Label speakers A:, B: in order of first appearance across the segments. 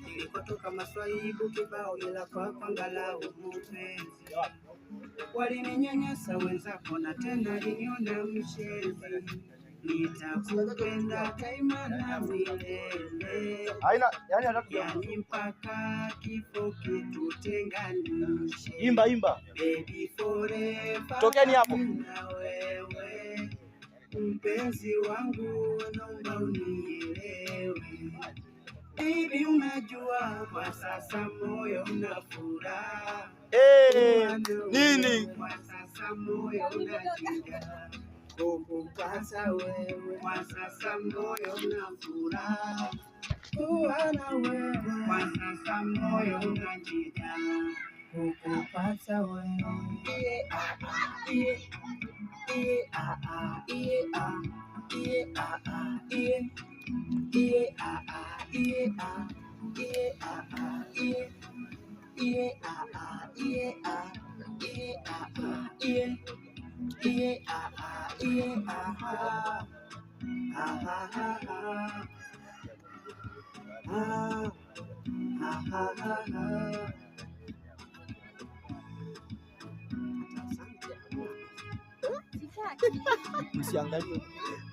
A: Nilikotoka maswaibu kibao, ila kwa angalau mpenzi. Walininyanyasa wenzako na tena liniona mshenzi. Nitakupenda daima na milele, yani mpaka kifo kitutenganishe.
B: Imba
A: baby forever,
B: tokeni hapo.
A: Na wewe mpenzi wangu, naomba unielewe. Baby, unajua kwa sasa moyo una furaha.
B: Nini?
A: Kwa sasa moyo unajiga kukupata wewe. Kwa sasa moyo una furaha kuwa na wewe. Kwa sasa moyo unajiga kukupata wewe.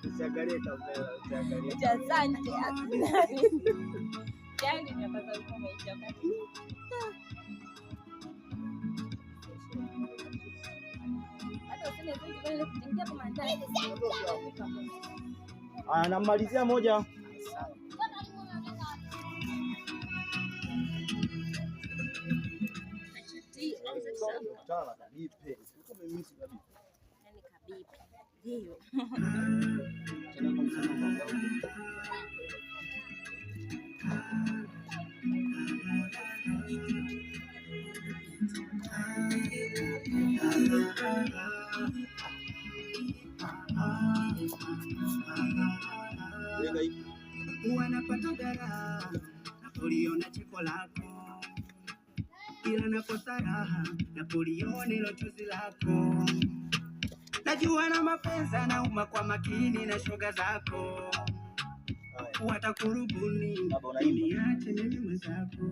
B: Usiangalie kamera, usiangalie.
C: Asante. Yaani nimepata uko maisha kati. Hata useme ile kutingia kama ndani.
B: Namalizia moja.
C: Ndio.
A: Wanapata dara napoliona cheko lako, ila nakosa raha napoliona ilo chozi lako. Najua na mapenzi nauma kwa makini na shoga zako, watakurubuni niache mimi mwenzako.